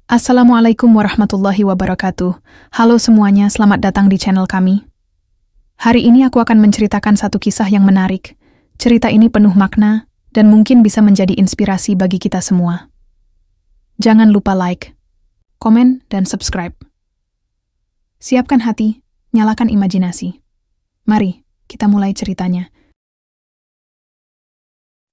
Assalamualaikum warahmatullahi wabarakatuh. Halo semuanya, selamat datang di channel kami. Hari ini aku akan menceritakan satu kisah yang menarik. Cerita ini penuh makna dan mungkin bisa menjadi inspirasi bagi kita semua. Jangan lupa like, komen, dan subscribe. Siapkan hati, nyalakan imajinasi. Mari, kita mulai ceritanya.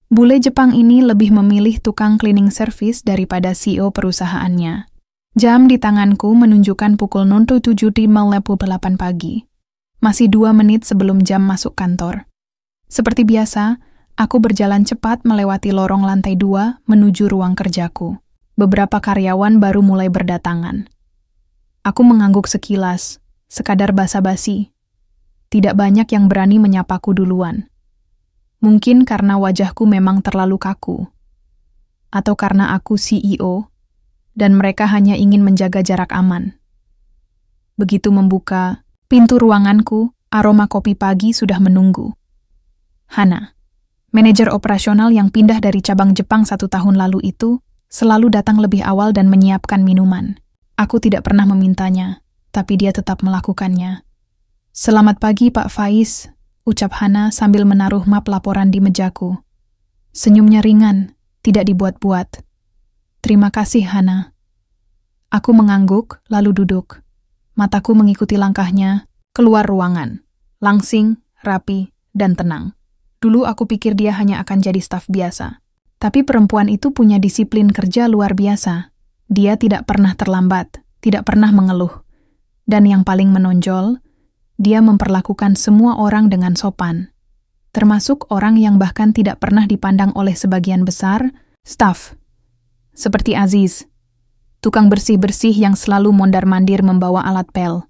Bule Jepang ini lebih memilih tukang cleaning service daripada CEO perusahaannya. Jam di tanganku menunjukkan pukul 07.58 pagi. Masih 2 menit sebelum jam masuk kantor. Seperti biasa, aku berjalan cepat melewati lorong lantai 2 menuju ruang kerjaku. Beberapa karyawan baru mulai berdatangan. Aku mengangguk sekilas, sekadar basa-basi. Tidak banyak yang berani menyapaku duluan. Mungkin karena wajahku memang terlalu kaku. Atau karena aku CEO, dan mereka hanya ingin menjaga jarak aman. Begitu membuka pintu ruanganku, aroma kopi pagi sudah menunggu. Hana, manajer operasional yang pindah dari cabang Jepang 1 tahun lalu itu, selalu datang lebih awal dan menyiapkan minuman. Aku tidak pernah memintanya, tapi dia tetap melakukannya. "Selamat pagi, Pak Faiz," ucap Hana sambil menaruh map laporan di mejaku. Senyumnya ringan, tidak dibuat-buat. "Terima kasih, Hana." Aku mengangguk, lalu duduk. Mataku mengikuti langkahnya, keluar ruangan. Langsing, rapi, dan tenang. Dulu aku pikir dia hanya akan jadi staf biasa. Tapi perempuan itu punya disiplin kerja luar biasa. Dia tidak pernah terlambat, tidak pernah mengeluh. Dan yang paling menonjol, dia memperlakukan semua orang dengan sopan, termasuk orang yang bahkan tidak pernah dipandang oleh sebagian besar staf. Seperti Aziz, tukang bersih-bersih yang selalu mondar-mandir membawa alat pel.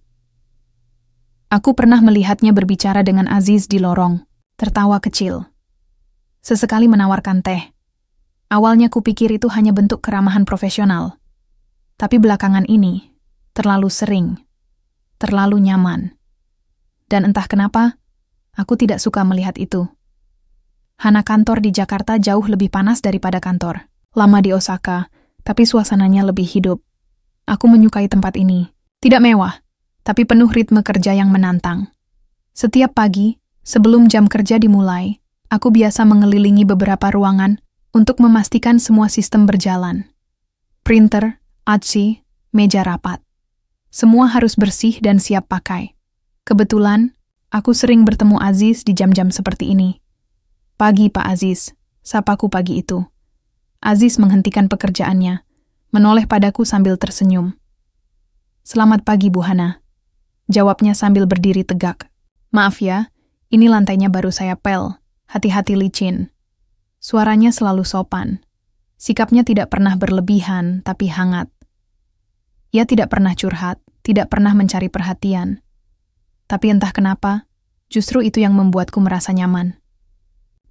Aku pernah melihatnya berbicara dengan Aziz di lorong, tertawa kecil. Sesekali menawarkan teh. Awalnya kupikir itu hanya bentuk keramahan profesional. Tapi belakangan ini, terlalu sering, terlalu nyaman. Dan entah kenapa, aku tidak suka melihat itu. Hana kantor di Jakarta jauh lebih panas daripada kantor. Lama di Osaka, tapi suasananya lebih hidup. Aku menyukai tempat ini. Tidak mewah, tapi penuh ritme kerja yang menantang. Setiap pagi, sebelum jam kerja dimulai, aku biasa mengelilingi beberapa ruangan untuk memastikan semua sistem berjalan. Printer, aci, meja rapat. Semua harus bersih dan siap pakai. Kebetulan, aku sering bertemu Aziz di jam-jam seperti ini. "Pagi, Pak Aziz," sapaku pagi itu. Aziz menghentikan pekerjaannya, menoleh padaku sambil tersenyum. "Selamat pagi, Bu Hana," jawabnya sambil berdiri tegak. "Maaf ya, ini lantainya baru saya pel, hati-hati licin." Suaranya selalu sopan. Sikapnya tidak pernah berlebihan, tapi hangat. Ia tidak pernah curhat, tidak pernah mencari perhatian. Tapi entah kenapa, justru itu yang membuatku merasa nyaman.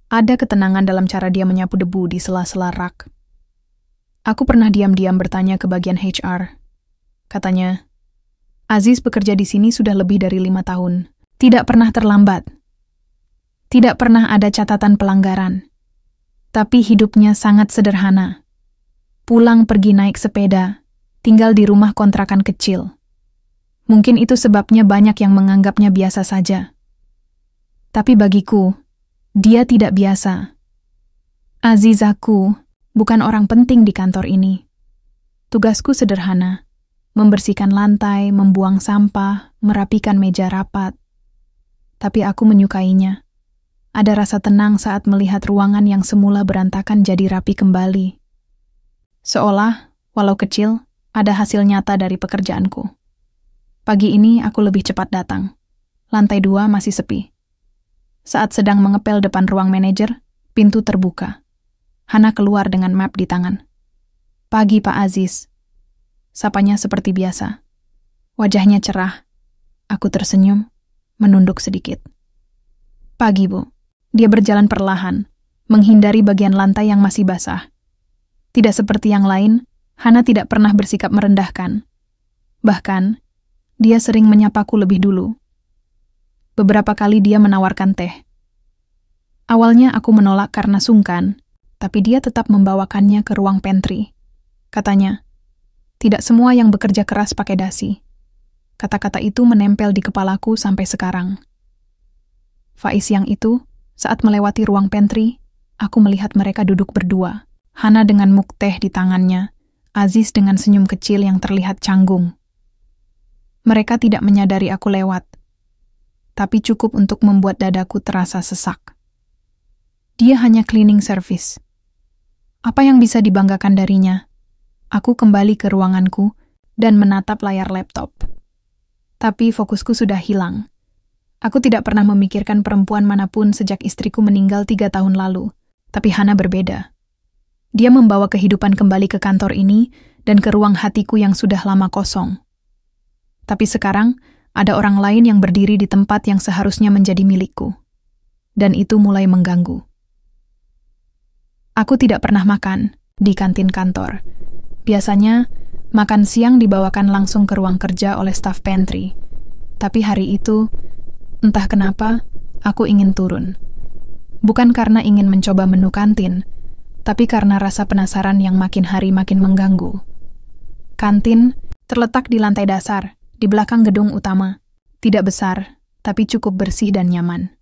Ada ketenangan dalam cara dia menyapu debu di sela-sela rak. Aku pernah diam-diam bertanya ke bagian HR. Katanya, "Aziz bekerja di sini sudah lebih dari 5 tahun. Tidak pernah terlambat. Tidak pernah ada catatan pelanggaran. Tapi hidupnya sangat sederhana. Pulang pergi naik sepeda, tinggal di rumah kontrakan kecil. Mungkin itu sebabnya banyak yang menganggapnya biasa saja. Tapi bagiku, dia tidak biasa. Azizaku bukan orang penting di kantor ini. Tugasku sederhana, membersihkan lantai, membuang sampah, merapikan meja rapat. Tapi aku menyukainya. Ada rasa tenang saat melihat ruangan yang semula berantakan jadi rapi kembali. Seolah, walau kecil, ada hasil nyata dari pekerjaanku. Pagi ini aku lebih cepat datang. Lantai 2 masih sepi. Saat sedang mengepel depan ruang manajer, pintu terbuka. Hana keluar dengan map di tangan. "Pagi, Pak Aziz." Sapanya seperti biasa. Wajahnya cerah. Aku tersenyum, menunduk sedikit. "Pagi, Bu." Dia berjalan perlahan, menghindari bagian lantai yang masih basah. Tidak seperti yang lain, Hana tidak pernah bersikap merendahkan. Bahkan, dia sering menyapaku lebih dulu. Beberapa kali dia menawarkan teh. Awalnya aku menolak karena sungkan, tapi dia tetap membawakannya ke ruang pantry. Katanya, Tidak semua yang bekerja keras pakai dasi. Kata-kata itu menempel di kepalaku sampai sekarang. Faiz yang itu, saat melewati ruang pantry, aku melihat mereka duduk berdua. Hana dengan mug teh di tangannya, Aziz dengan senyum kecil yang terlihat canggung. Mereka tidak menyadari aku lewat, tapi cukup untuk membuat dadaku terasa sesak. Dia hanya cleaning service. Apa yang bisa dibanggakan darinya? Aku kembali ke ruanganku dan menatap layar laptop. Tapi fokusku sudah hilang. Aku tidak pernah memikirkan perempuan manapun sejak istriku meninggal 3 tahun lalu. Tapi Hana berbeda. Dia membawa kehidupan kembali ke kantor ini dan ke ruang hatiku yang sudah lama kosong. Tapi sekarang, ada orang lain yang berdiri di tempat yang seharusnya menjadi milikku. Dan itu mulai mengganggu. Aku tidak pernah makan di kantin kantor. Biasanya, makan siang dibawakan langsung ke ruang kerja oleh staf pantry. Tapi hari itu, entah kenapa, aku ingin turun. Bukan karena ingin mencoba menu kantin, tapi karena rasa penasaran yang makin hari makin mengganggu. Kantin terletak di lantai dasar, di belakang gedung utama. Tidak besar, tapi cukup bersih dan nyaman.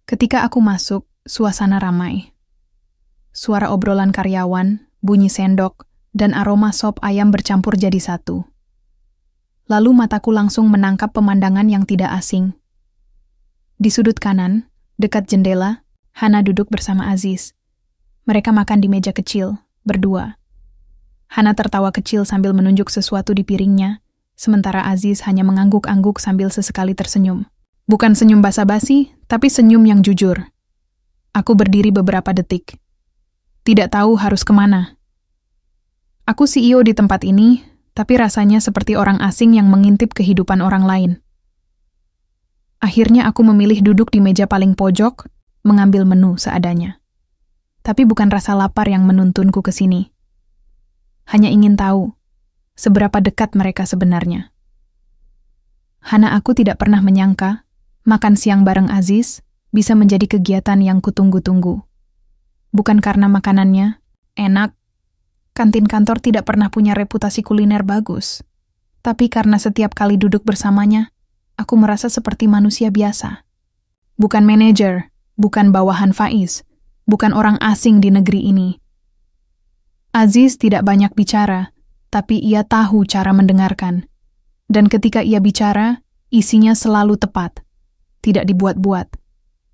Ketika aku masuk, suasana ramai. Suara obrolan karyawan, bunyi sendok, dan aroma sop ayam bercampur jadi satu. Lalu mataku langsung menangkap pemandangan yang tidak asing. Di sudut kanan, dekat jendela, Hana duduk bersama Aziz. Mereka makan di meja kecil, berdua. Hana tertawa kecil sambil menunjuk sesuatu di piringnya, sementara Aziz hanya mengangguk-angguk sambil sesekali tersenyum. Bukan senyum basa-basi, tapi senyum yang jujur. Aku berdiri beberapa detik. Tidak tahu harus kemana. Aku CEO di tempat ini, tapi rasanya seperti orang asing yang mengintip kehidupan orang lain. Akhirnya aku memilih duduk di meja paling pojok, mengambil menu seadanya. Tapi bukan rasa lapar yang menuntunku ke sini. Hanya ingin tahu, seberapa dekat mereka sebenarnya. Hana aku tidak pernah menyangka, makan siang bareng Aziz bisa menjadi kegiatan yang kutunggu-tunggu. Bukan karena makanannya enak, kantin kantor tidak pernah punya reputasi kuliner bagus. Tapi karena setiap kali duduk bersamanya, aku merasa seperti manusia biasa. Bukan manajer, bukan bawahan Faiz, bukan orang asing di negeri ini. Aziz tidak banyak bicara, tapi ia tahu cara mendengarkan. Dan ketika ia bicara, isinya selalu tepat. Tidak dibuat-buat.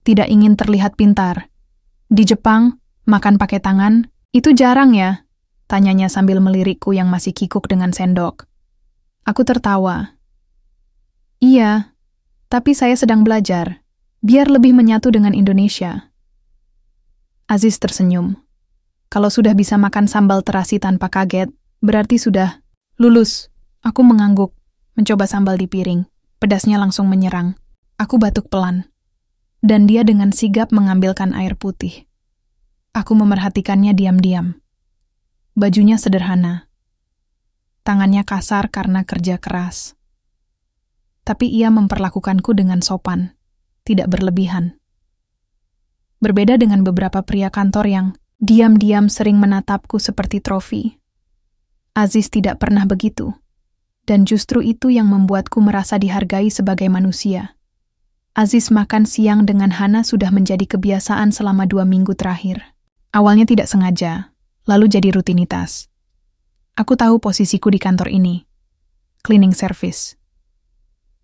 Tidak ingin terlihat pintar. Di Jepang, makan pakai tangan, itu jarang ya? Tanyanya sambil melirikku yang masih kikuk dengan sendok. Aku tertawa. Iya, tapi saya sedang belajar, biar lebih menyatu dengan Indonesia. Aziz tersenyum. Kalau sudah bisa makan sambal terasi tanpa kaget, berarti sudah lulus. Aku mengangguk, mencoba sambal di piring. Pedasnya langsung menyerang. Aku batuk pelan. Dan dia dengan sigap mengambilkan air putih. Aku memerhatikannya diam-diam. Bajunya sederhana. Tangannya kasar karena kerja keras. Tapi ia memperlakukanku dengan sopan, tidak berlebihan. Berbeda dengan beberapa pria kantor yang diam-diam sering menatapku seperti trofi. Aziz tidak pernah begitu, dan justru itu yang membuatku merasa dihargai sebagai manusia. Aziz makan siang dengan Hana sudah menjadi kebiasaan selama 2 minggu terakhir. Awalnya tidak sengaja, lalu jadi rutinitas. Aku tahu posisiku di kantor ini. Cleaning service.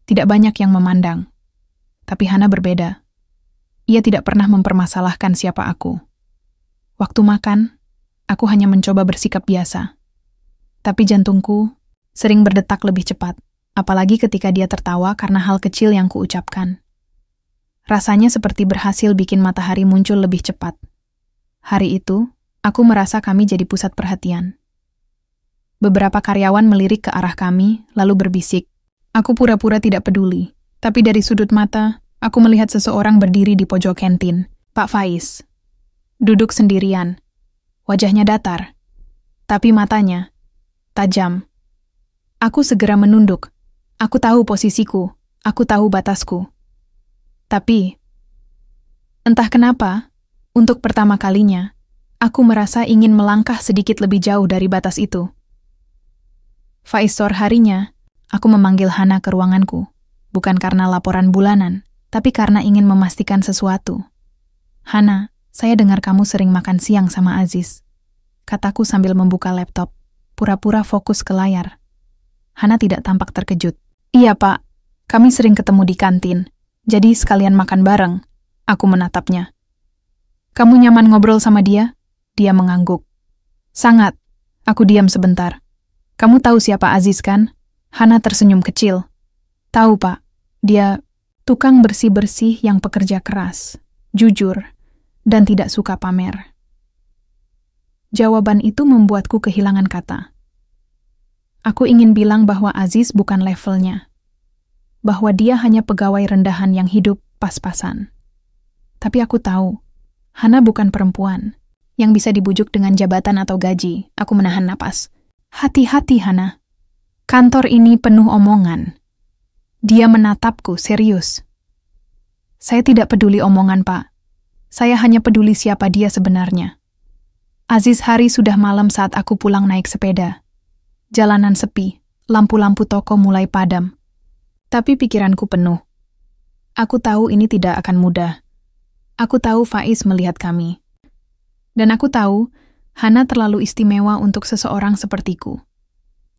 Tidak banyak yang memandang. Tapi Hana berbeda. Ia tidak pernah mempermasalahkan siapa aku. Waktu makan, aku hanya mencoba bersikap biasa. Tapi jantungku sering berdetak lebih cepat, apalagi ketika dia tertawa karena hal kecil yang kuucapkan. Rasanya seperti berhasil bikin matahari muncul lebih cepat. Hari itu, aku merasa kami jadi pusat perhatian. Beberapa karyawan melirik ke arah kami, lalu berbisik. Aku pura-pura tidak peduli, tapi dari sudut mata, aku melihat seseorang berdiri di pojok kantin, Pak Faiz. Duduk sendirian. Wajahnya datar, tapi matanya tajam. Aku segera menunduk. Aku tahu posisiku, aku tahu batasku. Tapi, entah kenapa, untuk pertama kalinya, aku merasa ingin melangkah sedikit lebih jauh dari batas itu. Faiz sore harinya, aku memanggil Hana ke ruanganku. Bukan karena laporan bulanan, tapi karena ingin memastikan sesuatu. Hana, saya dengar kamu sering makan siang sama Aziz. Kataku sambil membuka laptop, pura-pura fokus ke layar. Hana tidak tampak terkejut. Iya Pak, kami sering ketemu di kantin, jadi sekalian makan bareng. Aku menatapnya. Kamu nyaman ngobrol sama dia? Dia mengangguk. Sangat. Aku diam sebentar. Kamu tahu siapa Aziz kan? Hana tersenyum kecil. Tahu Pak, dia tukang bersih-bersih yang pekerja keras, jujur, dan tidak suka pamer. Jawaban itu membuatku kehilangan kata. Aku ingin bilang bahwa Aziz bukan levelnya, bahwa dia hanya pegawai rendahan yang hidup pas-pasan. Tapi aku tahu, Hana bukan perempuan yang bisa dibujuk dengan jabatan atau gaji. Aku menahan napas. Hati-hati Hana. Kantor ini penuh omongan. Dia menatapku serius. Saya tidak peduli omongan, Pak. Saya hanya peduli siapa dia sebenarnya. Aziz, hari sudah malam saat aku pulang naik sepeda. Jalanan sepi, lampu-lampu toko mulai padam. Tapi pikiranku penuh. Aku tahu ini tidak akan mudah. Aku tahu Faiz melihat kami. Dan aku tahu, Hana terlalu istimewa untuk seseorang sepertiku.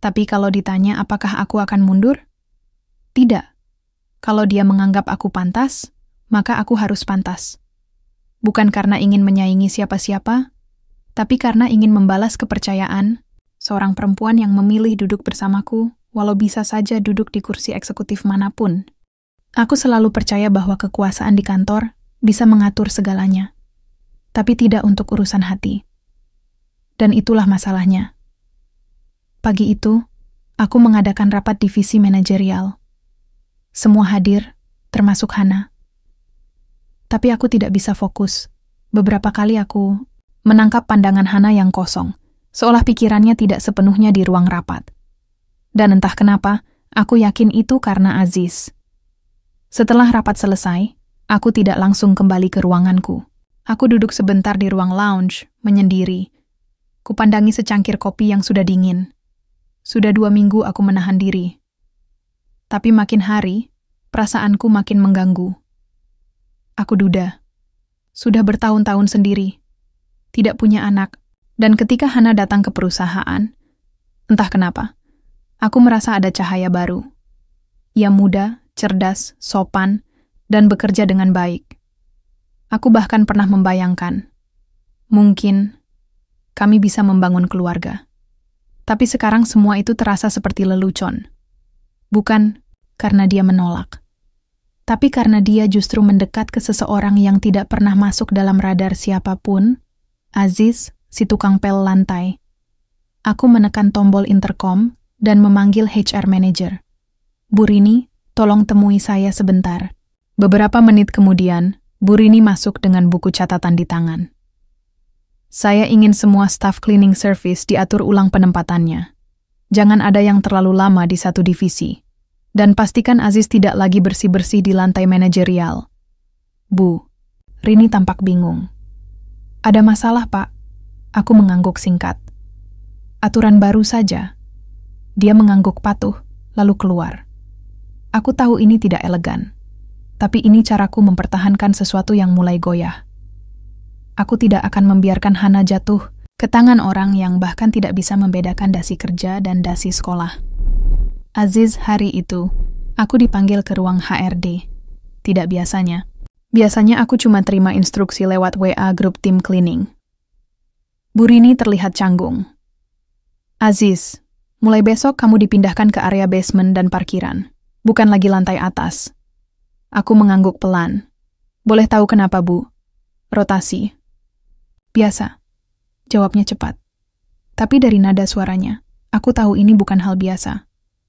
Tapi kalau ditanya apakah aku akan mundur? Tidak. Kalau dia menganggap aku pantas, maka aku harus pantas. Bukan karena ingin menyaingi siapa-siapa, tapi karena ingin membalas kepercayaan seorang perempuan yang memilih duduk bersamaku, walau bisa saja duduk di kursi eksekutif manapun. Aku selalu percaya bahwa kekuasaan di kantor bisa mengatur segalanya, tapi tidak untuk urusan hati. Dan itulah masalahnya. Pagi itu, aku mengadakan rapat divisi manajerial. Semua hadir, termasuk Hana. Tapi aku tidak bisa fokus. Beberapa kali aku menangkap pandangan Hana yang kosong, seolah pikirannya tidak sepenuhnya di ruang rapat. Dan entah kenapa, aku yakin itu karena Aziz. Setelah rapat selesai, aku tidak langsung kembali ke ruanganku. Aku duduk sebentar di ruang lounge, menyendiri. Kupandangi secangkir kopi yang sudah dingin. Sudah 2 minggu aku menahan diri. Tapi makin hari, perasaanku makin mengganggu. Aku duda. Sudah bertahun-tahun sendiri. Tidak punya anak. Dan ketika Hana datang ke perusahaan, entah kenapa, aku merasa ada cahaya baru. Ia muda, cerdas, sopan, dan bekerja dengan baik. Aku bahkan pernah membayangkan, mungkin kami bisa membangun keluarga. Tapi sekarang semua itu terasa seperti lelucon. Bukan karena dia menolak, tapi karena dia justru mendekat ke seseorang yang tidak pernah masuk dalam radar siapapun, Aziz, si tukang pel lantai. Aku menekan tombol intercom dan memanggil HR manager. Bu Rini, tolong temui saya sebentar. Beberapa menit kemudian, Bu Rini masuk dengan buku catatan di tangan. Saya ingin semua staf cleaning service diatur ulang penempatannya. Jangan ada yang terlalu lama di satu divisi. Dan pastikan Aziz tidak lagi bersih-bersih di lantai manajerial. Bu, Rini tampak bingung. Ada masalah, Pak? Aku mengangguk singkat. Aturan baru saja. Dia mengangguk patuh, lalu keluar. Aku tahu ini tidak elegan. Tapi ini caraku mempertahankan sesuatu yang mulai goyah. Aku tidak akan membiarkan Hana jatuh ke tangan orang yang bahkan tidak bisa membedakan dasi kerja dan dasi sekolah. Aziz, hari itu, aku dipanggil ke ruang HRD. Tidak biasanya. Biasanya aku cuma terima instruksi lewat WA grup tim cleaning. Bu Rini terlihat canggung. Aziz, mulai besok kamu dipindahkan ke area basement dan parkiran, bukan lagi lantai atas. Aku mengangguk pelan. Boleh tahu kenapa, Bu? Rotasi. Biasa. Jawabnya cepat. Tapi dari nada suaranya, aku tahu ini bukan hal biasa.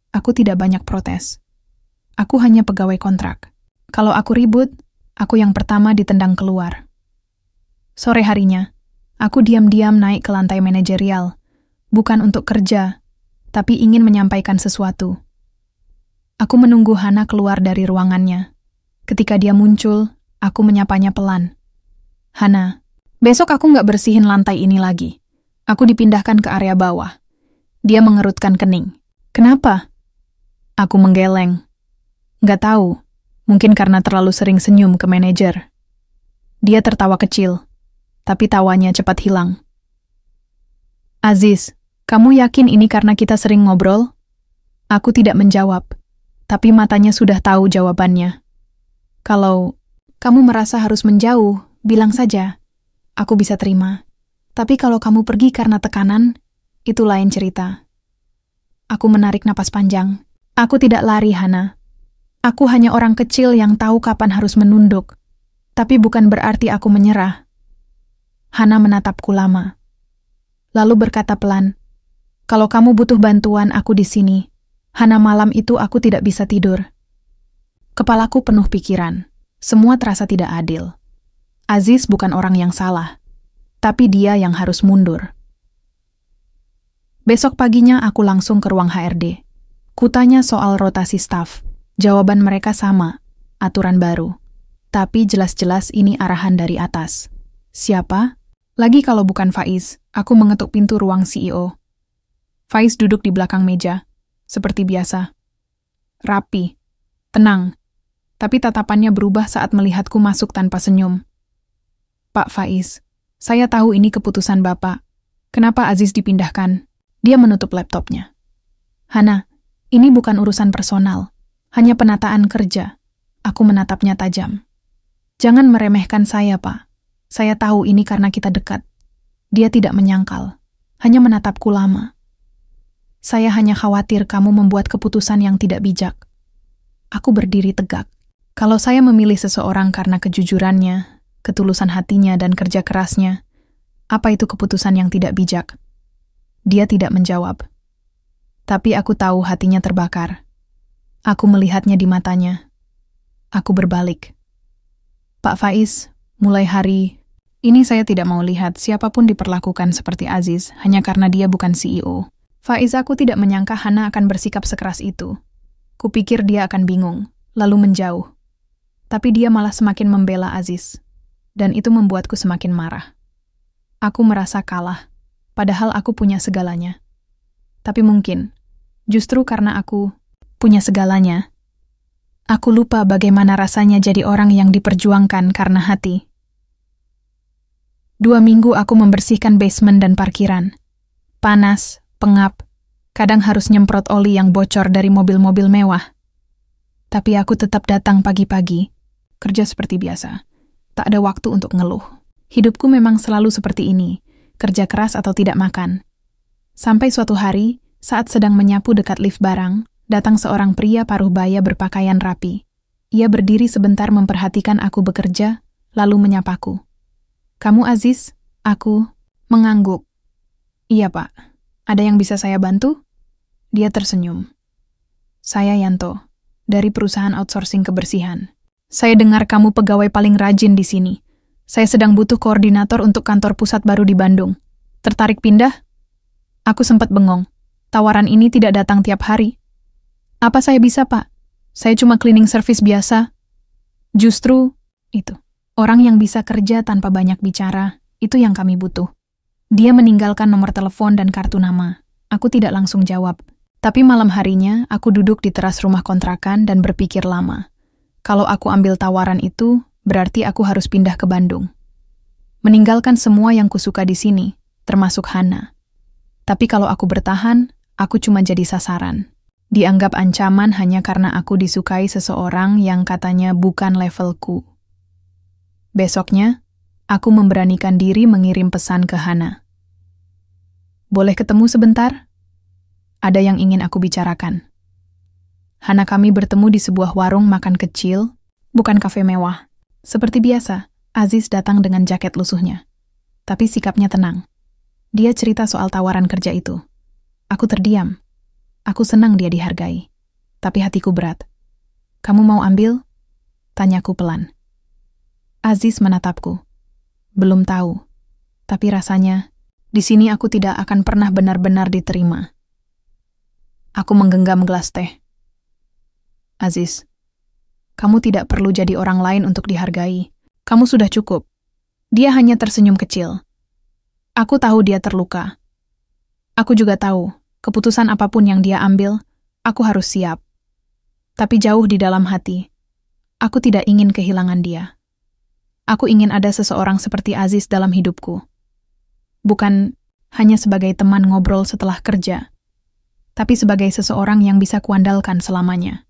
Aku tidak banyak protes. Aku hanya pegawai kontrak. Kalau aku ribut, aku yang pertama ditendang keluar. Sore harinya, aku diam-diam naik ke lantai manajerial. Bukan untuk kerja, tapi ingin menyampaikan sesuatu. Aku menunggu Hana keluar dari ruangannya. Ketika dia muncul, aku menyapanya pelan. Hana, besok aku nggak bersihin lantai ini lagi. Aku dipindahkan ke area bawah. Dia mengerutkan kening. Kenapa? Aku menggeleng. Nggak tahu, mungkin karena terlalu sering senyum ke manajer. Dia tertawa kecil, tapi tawanya cepat hilang. Aziz, kamu yakin ini karena kita sering ngobrol? Aku tidak menjawab, tapi matanya sudah tahu jawabannya. Kalau kamu merasa harus menjauh, bilang saja. Aku bisa terima. Tapi kalau kamu pergi karena tekanan, itu lain cerita. Aku menarik napas panjang. Aku tidak lari, Hana. Aku hanya orang kecil yang tahu kapan harus menunduk. Tapi bukan berarti aku menyerah. Hana menatapku lama. Lalu berkata pelan, kalau kamu butuh bantuan, aku di sini. Hana, malam itu aku tidak bisa tidur. Kepalaku penuh pikiran. Semua terasa tidak adil. Aziz bukan orang yang salah, tapi dia yang harus mundur. Besok paginya aku langsung ke ruang HRD. Kutanya soal rotasi staf. Jawaban mereka sama, aturan baru. Tapi jelas-jelas ini arahan dari atas. Siapa? Lagi kalau bukan Faiz. Aku mengetuk pintu ruang CEO. Faiz duduk di belakang meja, seperti biasa. Rapi, tenang. Tapi tatapannya berubah saat melihatku masuk tanpa senyum. Pak Faiz, saya tahu ini keputusan Bapak. Kenapa Aziz dipindahkan? Dia menutup laptopnya. Hana, ini bukan urusan personal, hanya penataan kerja. Aku menatapnya tajam. Jangan meremehkan saya, Pak. Saya tahu ini karena kita dekat. Dia tidak menyangkal, hanya menatapku lama. Saya hanya khawatir kamu membuat keputusan yang tidak bijak. Aku berdiri tegak. Kalau saya memilih seseorang karena kejujurannya, ketulusan hatinya dan kerja kerasnya, apa itu keputusan yang tidak bijak? Dia tidak menjawab. Tapi aku tahu hatinya terbakar. Aku melihatnya di matanya. Aku berbalik. Pak Faiz, mulai hari ini saya tidak mau lihat siapapun diperlakukan seperti Aziz hanya karena dia bukan CEO. Faiz, aku tidak menyangka Hana akan bersikap sekeras itu. Kupikir dia akan bingung, lalu menjauh. Tapi dia malah semakin membela Aziz. Dan itu membuatku semakin marah. Aku merasa kalah, padahal aku punya segalanya. Tapi mungkin, justru karena aku punya segalanya, aku lupa bagaimana rasanya jadi orang yang diperjuangkan karena hati. 2 minggu aku membersihkan basement dan parkiran. Panas, pengap, kadang harus nyemprot oli yang bocor dari mobil-mobil mewah. Tapi aku tetap datang pagi-pagi, kerja seperti biasa. Tak ada waktu untuk ngeluh. Hidupku memang selalu seperti ini, kerja keras atau tidak makan. Sampai suatu hari, saat sedang menyapu dekat lift barang, datang seorang pria paruh baya berpakaian rapi. Ia berdiri sebentar memperhatikan aku bekerja, lalu menyapaku. Kamu Aziz? Aku mengangguk. Iya, Pak. Ada yang bisa saya bantu? Dia tersenyum. Saya Yanto, dari perusahaan outsourcing kebersihan. Saya dengar kamu pegawai paling rajin di sini. Saya sedang butuh koordinator untuk kantor pusat baru di Bandung. Tertarik pindah? Aku sempat bengong. Tawaran ini tidak datang tiap hari. Apa saya bisa, Pak? Saya cuma cleaning service biasa. Justru, itu. Orang yang bisa kerja tanpa banyak bicara, itu yang kami butuh. Dia meninggalkan nomor telepon dan kartu nama. Aku tidak langsung jawab. Tapi malam harinya, aku duduk di teras rumah kontrakan dan berpikir lama. Kalau aku ambil tawaran itu, berarti aku harus pindah ke Bandung. Meninggalkan semua yang kusuka di sini, termasuk Hana. Tapi kalau aku bertahan, aku cuma jadi sasaran. Dianggap ancaman hanya karena aku disukai seseorang yang katanya bukan levelku. Besoknya, aku memberanikan diri mengirim pesan ke Hana. Boleh ketemu sebentar? Ada yang ingin aku bicarakan. Hana, kami bertemu di sebuah warung makan kecil, bukan kafe mewah. Seperti biasa, Aziz datang dengan jaket lusuhnya. Tapi sikapnya tenang. Dia cerita soal tawaran kerja itu. Aku terdiam. Aku senang dia dihargai. Tapi hatiku berat. Kamu mau ambil? Tanyaku pelan. Aziz menatapku. Belum tahu. Tapi rasanya, di sini aku tidak akan pernah benar-benar diterima. Aku menggenggam gelas teh. Aziz, kamu tidak perlu jadi orang lain untuk dihargai. Kamu sudah cukup. Dia hanya tersenyum kecil. Aku tahu dia terluka. Aku juga tahu, keputusan apapun yang dia ambil, Aku harus siap. Tapi jauh di dalam hati, aku tidak ingin kehilangan dia. Aku ingin ada seseorang seperti Aziz dalam hidupku. Bukan hanya sebagai teman ngobrol setelah kerja, tapi sebagai seseorang yang bisa kuandalkan selamanya.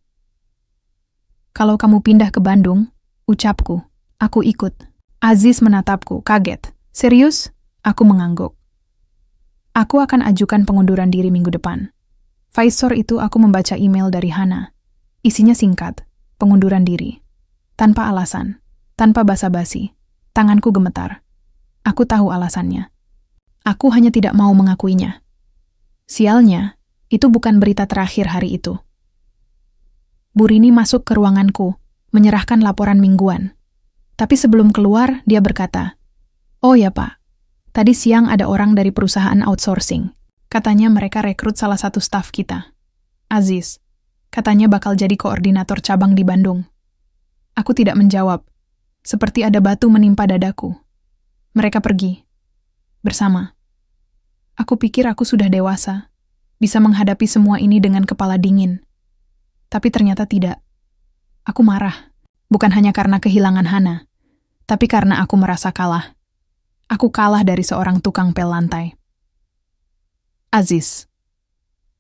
Kalau kamu pindah ke Bandung, ucapku, aku ikut. Aziz menatapku, kaget. Serius? Aku mengangguk. Aku akan ajukan pengunduran diri minggu depan. Faisor itu aku membaca email dari Hana. Isinya singkat, pengunduran diri. Tanpa alasan, tanpa basa-basi. Tanganku gemetar. Aku tahu alasannya. Aku hanya tidak mau mengakuinya. Sialnya, itu bukan berita terakhir hari itu. Bu Rini masuk ke ruanganku, menyerahkan laporan mingguan. Tapi sebelum keluar, dia berkata, "Oh ya Pak, tadi siang ada orang dari perusahaan outsourcing. Katanya mereka rekrut salah satu staf kita. Aziz, katanya bakal jadi koordinator cabang di Bandung." Aku tidak menjawab, seperti ada batu menimpa dadaku. Mereka pergi. Bersama. Aku pikir aku sudah dewasa, bisa menghadapi semua ini dengan kepala dingin. Tapi ternyata tidak. Aku marah, bukan hanya karena kehilangan Hana, tapi karena aku merasa kalah. Aku kalah dari seorang tukang pel lantai. Aziz.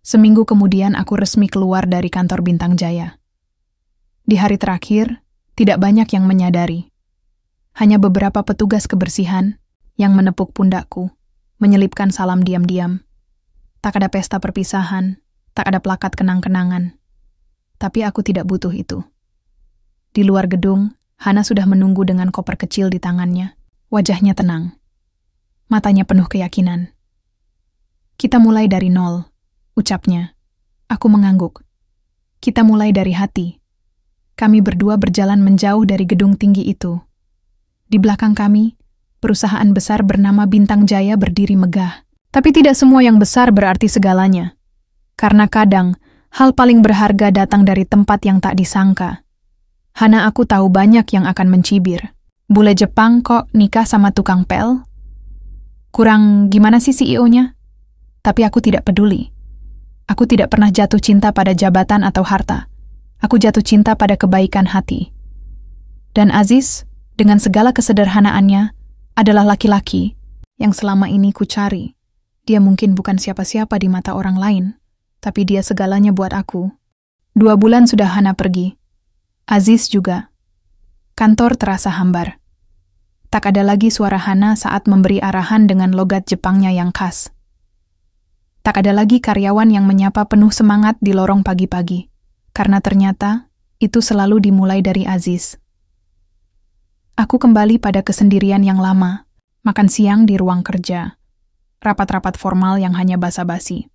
Seminggu kemudian aku resmi keluar dari kantor Bintang Jaya. Di hari terakhir, tidak banyak yang menyadari. Hanya beberapa petugas kebersihan yang menepuk pundakku, menyelipkan salam diam-diam. Tak ada pesta perpisahan, tak ada plakat kenang-kenangan. Tapi aku tidak butuh itu. Di luar gedung, Hana sudah menunggu dengan koper kecil di tangannya. Wajahnya tenang. Matanya penuh keyakinan. "Kita mulai dari nol," ucapnya. Aku mengangguk. Kita mulai dari hati. Kami berdua berjalan menjauh dari gedung tinggi itu. Di belakang kami, perusahaan besar bernama Bintang Jaya berdiri megah. Tapi tidak semua yang besar berarti segalanya. Karena kadang, hal paling berharga datang dari tempat yang tak disangka. Hana, aku tahu banyak yang akan mencibir. Bule Jepang kok nikah sama tukang pel? Kurang gimana sih CEO-nya? Tapi aku tidak peduli. Aku tidak pernah jatuh cinta pada jabatan atau harta. Aku jatuh cinta pada kebaikan hati. Dan Aziz, dengan segala kesederhanaannya, adalah laki-laki yang selama ini ku cari. Dia mungkin bukan siapa-siapa di mata orang lain, tapi dia segalanya buat aku. 2 bulan sudah Hana pergi. Aziz juga. Kantor terasa hambar. Tak ada lagi suara Hana saat memberi arahan dengan logat Jepangnya yang khas. Tak ada lagi karyawan yang menyapa penuh semangat di lorong pagi-pagi, karena ternyata itu selalu dimulai dari Aziz. Aku kembali pada kesendirian yang lama, makan siang di ruang kerja, rapat-rapat formal yang hanya basa-basi.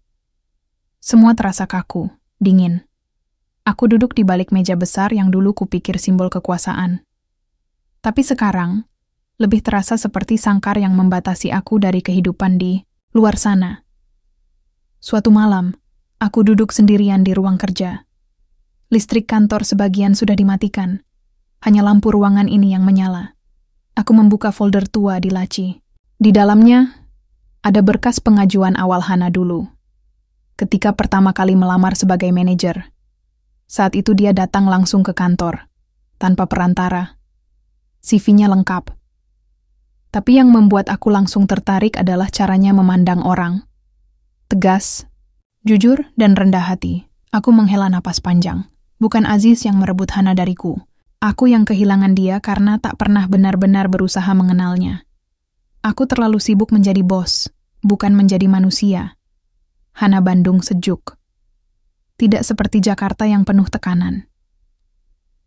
Semua terasa kaku, dingin. Aku duduk di balik meja besar yang dulu kupikir simbol kekuasaan. Tapi sekarang, lebih terasa seperti sangkar yang membatasi aku dari kehidupan di luar sana. Suatu malam, aku duduk sendirian di ruang kerja. Listrik kantor sebagian sudah dimatikan. Hanya lampu ruangan ini yang menyala. Aku membuka folder tua di laci. Di dalamnya, ada berkas pengajuan awal Hana dulu. Ketika pertama kali melamar sebagai manajer. Saat itu dia datang langsung ke kantor, tanpa perantara. CV-nya lengkap. Tapi yang membuat aku langsung tertarik adalah caranya memandang orang. Tegas, jujur, dan rendah hati. Aku menghela napas panjang. Bukan Aziz yang merebut Hana dariku. Aku yang kehilangan dia karena tak pernah benar-benar berusaha mengenalnya. Aku terlalu sibuk menjadi bos, bukan menjadi manusia. Hana Bandung sejuk. Tidak seperti Jakarta yang penuh tekanan.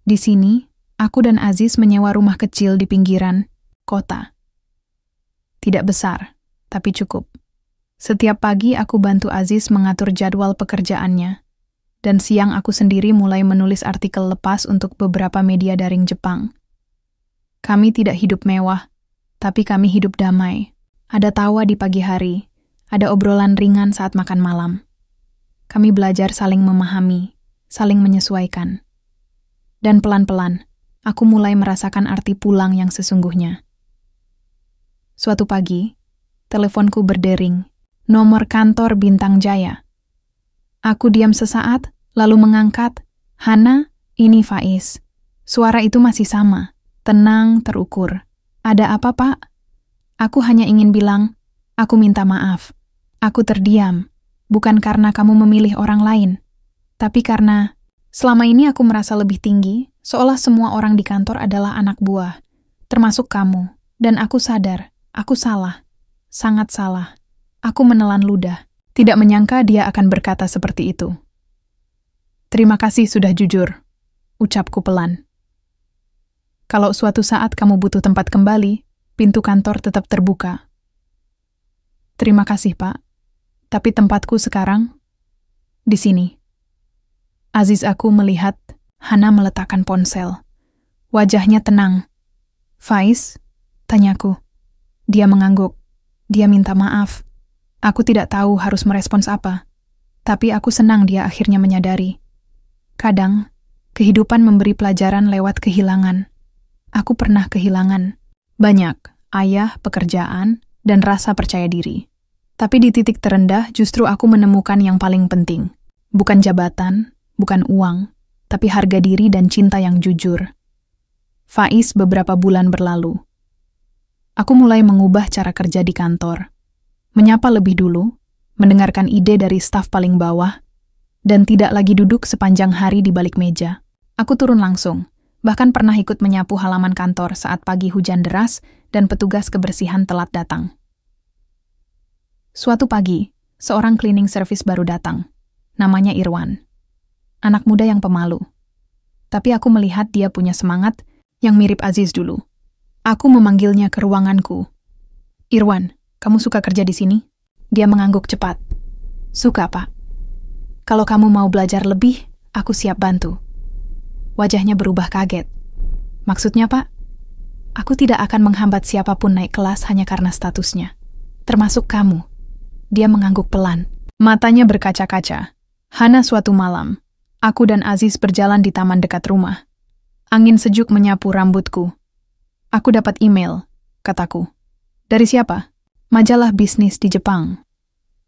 Di sini, aku dan Aziz menyewa rumah kecil di pinggiran kota. Tidak besar, tapi cukup. Setiap pagi aku bantu Aziz mengatur jadwal pekerjaannya, dan siang aku sendiri mulai menulis artikel lepas untuk beberapa media daring Jepang. Kami tidak hidup mewah, tapi kami hidup damai. Ada tawa di pagi hari, ada obrolan ringan saat makan malam. Kami belajar saling memahami, saling menyesuaikan. Dan pelan-pelan, aku mulai merasakan arti pulang yang sesungguhnya. Suatu pagi, teleponku berdering. Nomor kantor Bintang Jaya. Aku diam sesaat, lalu mengangkat, "Hana, ini Faiz." Suara itu masih sama, tenang, terukur. "Ada apa, Pak?" Aku hanya ingin bilang, "Aku minta maaf. Aku terdiam, bukan karena kamu memilih orang lain, tapi karena selama ini aku merasa lebih tinggi, seolah semua orang di kantor adalah anak buah, termasuk kamu. Dan aku sadar, aku salah, sangat salah." Aku menelan ludah, tidak menyangka dia akan berkata seperti itu. "Terima kasih sudah jujur," ucapku pelan. "Kalau suatu saat kamu butuh tempat kembali, pintu kantor tetap terbuka." "Terima kasih, Pak. Tapi tempatku sekarang di sini." Aziz aku melihat Hana meletakkan ponsel. Wajahnya tenang. "Faiz?" tanyaku. Dia mengangguk. Dia minta maaf. Aku tidak tahu harus merespons apa. Tapi aku senang dia akhirnya menyadari. Kadang, kehidupan memberi pelajaran lewat kehilangan. Aku pernah kehilangan banyak, ayah, pekerjaan, dan rasa percaya diri. Tapi di titik terendah justru aku menemukan yang paling penting. Bukan jabatan, bukan uang, tapi harga diri dan cinta yang jujur. Faiz beberapa bulan berlalu. Aku mulai mengubah cara kerja di kantor. Menyapa lebih dulu, mendengarkan ide dari staf paling bawah, dan tidak lagi duduk sepanjang hari di balik meja. Aku turun langsung. Bahkan pernah ikut menyapu halaman kantor saat pagi hujan deras dan petugas kebersihan telat datang. Suatu pagi, seorang cleaning service baru datang. Namanya Irwan. Anak muda yang pemalu. Tapi aku melihat dia punya semangat yang mirip Aziz dulu. Aku memanggilnya ke ruanganku. "Irwan, kamu suka kerja di sini?" Dia mengangguk cepat. "Suka, Pak. Kalau kamu mau belajar lebih, aku siap bantu." Wajahnya berubah kaget. "Maksudnya, Pak? Aku tidak akan menghambat siapapun naik kelas hanya karena statusnya. Termasuk kamu." Dia mengangguk pelan. Matanya berkaca-kaca. Hana suatu malam, aku dan Aziz berjalan di taman dekat rumah. Angin sejuk menyapu rambutku. "Aku dapat email," kataku. "Dari siapa?" "Majalah bisnis di Jepang.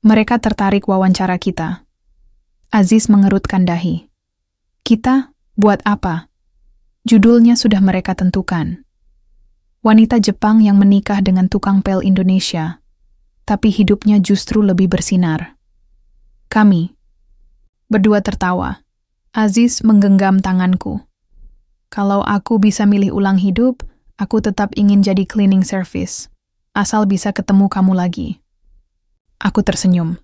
Mereka tertarik wawancara kita." Aziz mengerutkan dahi. "Kita? Buat apa?" Judulnya sudah mereka tentukan. Wanita Jepang yang menikah dengan tukang pel Indonesia, tapi hidupnya justru lebih bersinar. Kami berdua tertawa. Aziz menggenggam tanganku. "Kalau aku bisa milih ulang hidup, aku tetap ingin jadi cleaning service, asal bisa ketemu kamu lagi." Aku tersenyum.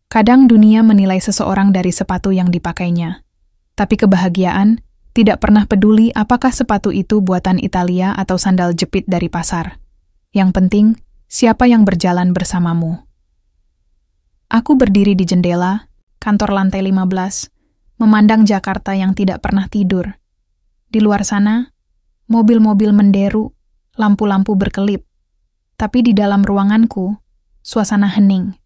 Kadang dunia menilai seseorang dari sepatu yang dipakainya. Tapi kebahagiaan tidak pernah peduli apakah sepatu itu buatan Italia atau sandal jepit dari pasar. Yang penting, siapa yang berjalan bersamamu. Aku berdiri di jendela, kantor lantai 15, memandang Jakarta yang tidak pernah tidur. Di luar sana, mobil-mobil menderu, lampu-lampu berkelip. Tapi di dalam ruanganku, suasana hening.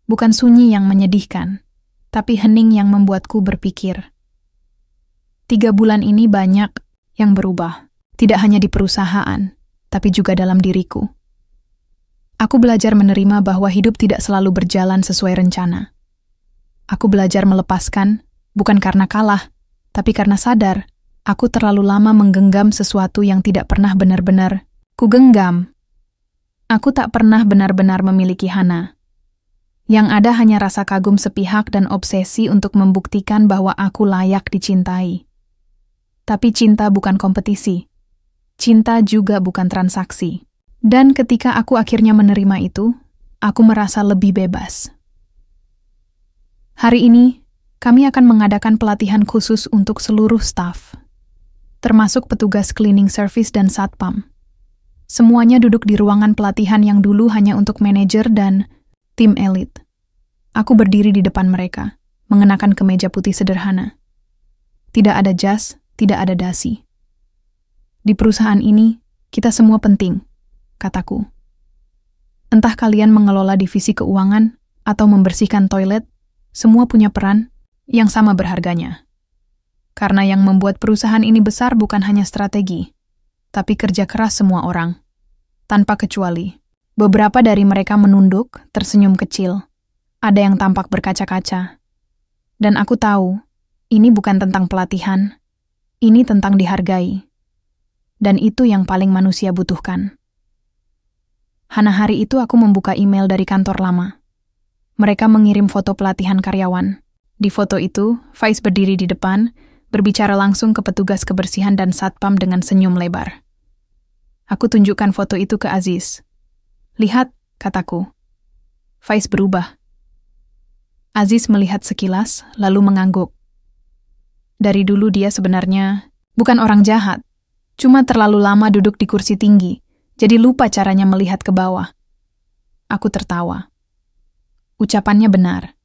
Bukan sunyi yang menyedihkan, tapi hening yang membuatku berpikir. 3 bulan ini banyak yang berubah, tidak hanya di perusahaan, tapi juga dalam diriku. Aku belajar menerima bahwa hidup tidak selalu berjalan sesuai rencana. Aku belajar melepaskan, bukan karena kalah, tapi karena sadar, aku terlalu lama menggenggam sesuatu yang tidak pernah benar-benar kugenggam. Aku tak pernah benar-benar memiliki Hana. Yang ada hanya rasa kagum sepihak dan obsesi untuk membuktikan bahwa aku layak dicintai. Tapi cinta bukan kompetisi. Cinta juga bukan transaksi. Dan ketika aku akhirnya menerima itu, aku merasa lebih bebas. Hari ini, kami akan mengadakan pelatihan khusus untuk seluruh staf, termasuk petugas cleaning service dan satpam. Semuanya duduk di ruangan pelatihan yang dulu hanya untuk manajer dan tim elit. Aku berdiri di depan mereka, mengenakan kemeja putih sederhana. Tidak ada jas, tidak ada dasi. Di perusahaan ini, kita semua penting, kataku. Entah kalian mengelola divisi keuangan atau membersihkan toilet, semua punya peran yang sama berharganya. Karena yang membuat perusahaan ini besar bukan hanya strategi, tapi kerja keras semua orang. Tanpa kecuali, beberapa dari mereka menunduk, tersenyum kecil. Ada yang tampak berkaca-kaca. Dan aku tahu, ini bukan tentang pelatihan, ini tentang dihargai. Dan itu yang paling manusia butuhkan. Hana, hari itu aku membuka email dari kantor lama. Mereka mengirim foto pelatihan karyawan. Di foto itu, Faiz berdiri di depan, berbicara langsung ke petugas kebersihan dan satpam dengan senyum lebar. Aku tunjukkan foto itu ke Aziz. Lihat, kataku. Faiz berubah. Aziz melihat sekilas, lalu mengangguk. Dari dulu dia sebenarnya bukan orang jahat, cuma terlalu lama duduk di kursi tinggi, jadi lupa caranya melihat ke bawah. Aku tertawa. Ucapannya benar.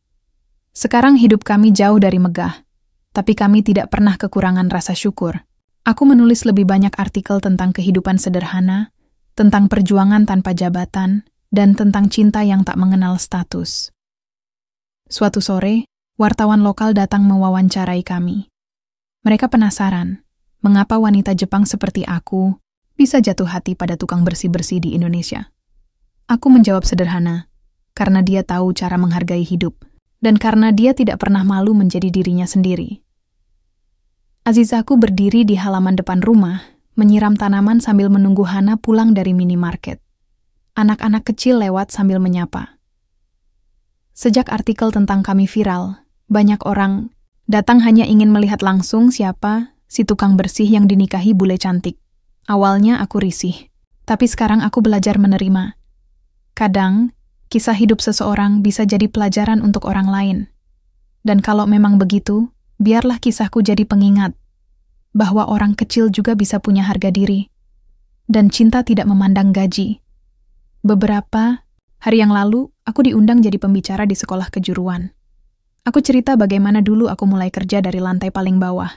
Sekarang hidup kami jauh dari megah, tapi kami tidak pernah kekurangan rasa syukur. Aku menulis lebih banyak artikel tentang kehidupan sederhana, tentang perjuangan tanpa jabatan, dan tentang cinta yang tak mengenal status. Suatu sore, wartawan lokal datang mewawancarai kami. Mereka penasaran, mengapa wanita Jepang seperti aku bisa jatuh hati pada tukang bersih-bersih di Indonesia. Aku menjawab sederhana, karena dia tahu cara menghargai hidup, dan karena dia tidak pernah malu menjadi dirinya sendiri. Azizaku berdiri di halaman depan rumah, menyiram tanaman sambil menunggu Hana pulang dari minimarket. Anak-anak kecil lewat sambil menyapa. Sejak artikel tentang kami viral, banyak orang datang hanya ingin melihat langsung siapa si tukang bersih yang dinikahi bule cantik. Awalnya aku risih, tapi sekarang aku belajar menerima. Kadang, kisah hidup seseorang bisa jadi pelajaran untuk orang lain. Dan kalau memang begitu, biarlah kisahku jadi pengingat bahwa orang kecil juga bisa punya harga diri. Dan cinta tidak memandang gaji. Beberapa hari yang lalu, aku diundang jadi pembicara di sekolah kejuruan. Aku cerita bagaimana dulu aku mulai kerja dari lantai paling bawah.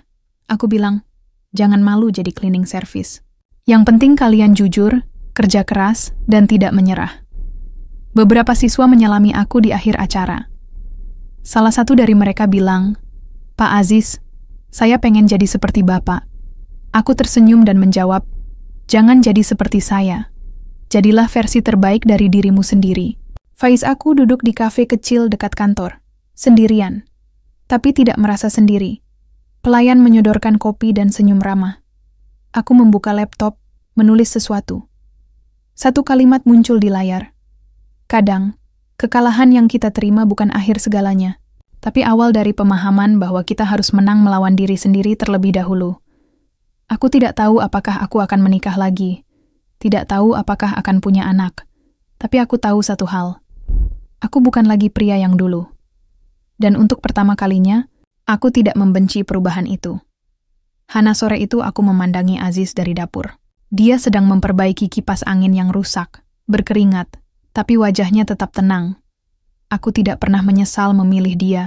Aku bilang, jangan malu jadi cleaning service. Yang penting kalian jujur, kerja keras, dan tidak menyerah. Beberapa siswa menyalami aku di akhir acara. Salah satu dari mereka bilang, Pak Aziz, saya pengen jadi seperti Bapak. Aku tersenyum dan menjawab, jangan jadi seperti saya. Jadilah versi terbaik dari dirimu sendiri. Faiz, aku duduk di kafe kecil dekat kantor. Sendirian, tapi tidak merasa sendiri. Pelayan menyodorkan kopi dan senyum ramah. Aku membuka laptop, menulis sesuatu. Satu kalimat muncul di layar. Kadang, kekalahan yang kita terima bukan akhir segalanya, tapi awal dari pemahaman bahwa kita harus menang melawan diri sendiri terlebih dahulu. Aku tidak tahu apakah aku akan menikah lagi, tidak tahu apakah akan punya anak, tapi aku tahu satu hal. Aku bukan lagi pria yang dulu. Dan untuk pertama kalinya, aku tidak membenci perubahan itu. Hana, sore itu aku memandangi Aziz dari dapur. Dia sedang memperbaiki kipas angin yang rusak, berkeringat, tapi wajahnya tetap tenang. Aku tidak pernah menyesal memilih dia.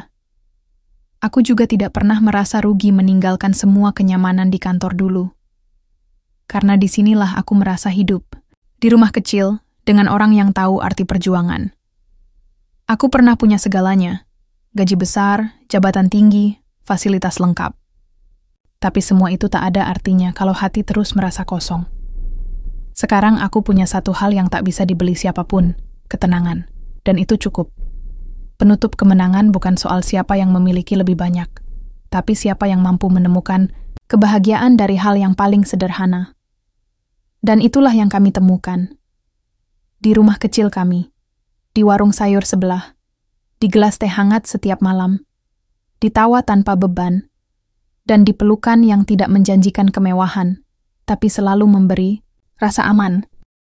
Aku juga tidak pernah merasa rugi meninggalkan semua kenyamanan di kantor dulu. Karena disinilah aku merasa hidup, di rumah kecil, dengan orang yang tahu arti perjuangan. Aku pernah punya segalanya. Gaji besar, jabatan tinggi, fasilitas lengkap. Tapi semua itu tak ada artinya kalau hati terus merasa kosong. Sekarang aku punya satu hal yang tak bisa dibeli siapapun, ketenangan. Dan itu cukup. Penutup kemenangan bukan soal siapa yang memiliki lebih banyak, tapi siapa yang mampu menemukan kebahagiaan dari hal yang paling sederhana. Dan itulah yang kami temukan. Di rumah kecil kami, di warung sayur sebelah, di gelas teh hangat setiap malam, di tawa tanpa beban, dan di pelukan yang tidak menjanjikan kemewahan, tapi selalu memberi rasa aman.